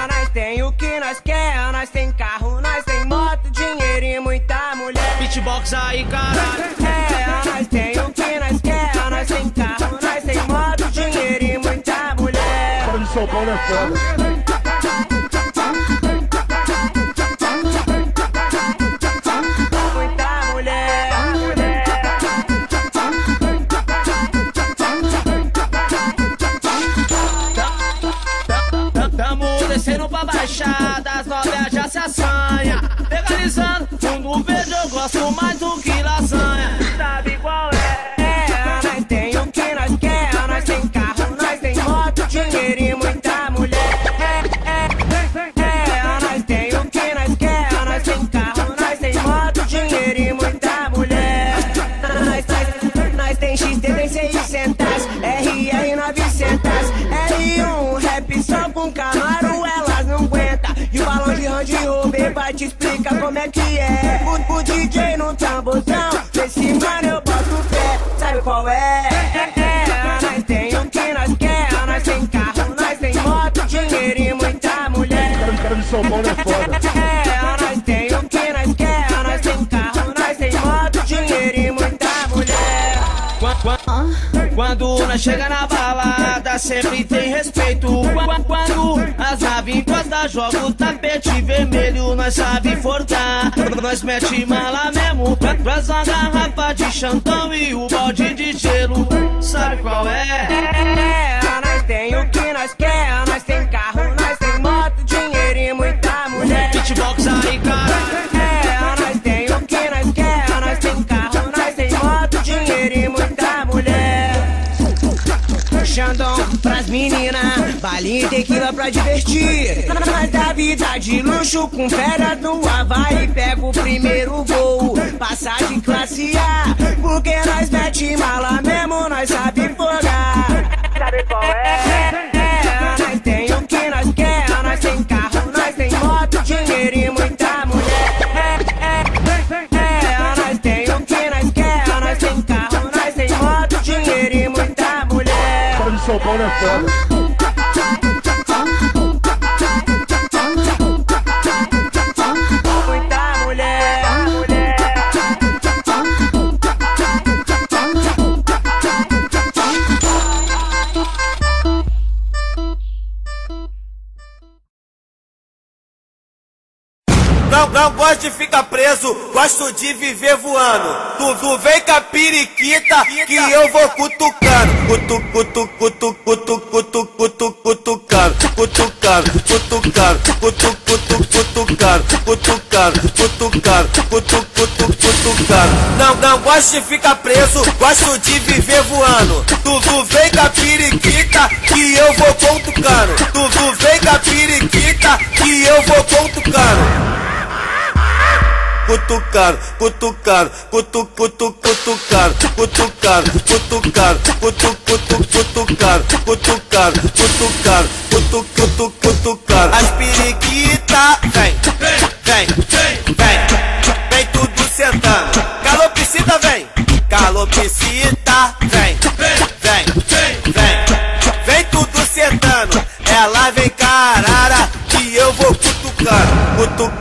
Nós tem o que nós quer, nós tem carro, nós tem moto, dinheiro e muita mulher. Beatbox aí, caralho. Nós tem o que nós quer, nós tem carro, nós tem moto, dinheiro e muita mulher. Para de São Paulo é foda. Descendo pra baixada, as novias já se assanha. Legalizando, fundo verde eu gosto mais do que lasanha. Sabe qual é? Nós tem o que nós quer, nós tem carro, nós tem moto, dinheiro e muita mulher. Nós tem o que nós quer, nós tem carro, nós tem moto, dinheiro e muita mulher. Nós tem XT, tem 600, RR 900, R1, rap só com Camaro, elas não aguentam. E o balão de Range Rover vai te explicar como é que é. O DJ no tamborzão, nesse mano eu boto fé, sabe qual é? Nós tem o que nós quer, nós tem carro, nós tem moto, dinheiro e muita mulher. Cara de São Paulo é foda. Nós tem o que nós quer, nós tem carro, nós tem moto, dinheiro e muita mulher. Quando nós chega na balada, sempre tem respeito. Quando as naves encostam, joga o tapete vermelho, nós sabe furtar. Nós mete mala mesmo, traz uma garrafa de chantão e o balde de gelo. Sabe qual é? Nós tem o que nós quer, nós tem carro, nós tem moto, dinheiro e muita mulher. Beatbox aí, cara. Nós tem o que nós quer, nós tem carro, nós tem moto, dinheiro e muita mulher. Xandão pras meninas, balinha e tequila pra divertir. Nós da vida de luxo com férias no Havaí. Pega o primeiro voo, passagem classe A, porque nós mete mala mesmo, nós sabe folgar. Sabe qual é? Nós tem o que nós quer, nós tem carro, nós tem moto, dinheiro e muita mulher. Nós tem o que nós quer, nós tem carro, nós tem moto, dinheiro e muita mulher. Cara de São Paulo é foda. Não gosto de ficar preso, gosto de viver voando. Tu vem com a periquita que eu vou cutucando. Cutucando, Não gosto de ficar preso, gosto de viver voando. Tu vem com a periquita que eu vou cutucando. Tu vem com a periquita que eu vou cutucando. Cutucar, cutucar, cutucar, cutucar, cutucar, cutucar, cutucar, cutucar. As periquitas vem tudo sentando. Calopsita vem, calopsita vem tudo sentando. Ela vem carara que eu vou cutucar. Cutucar.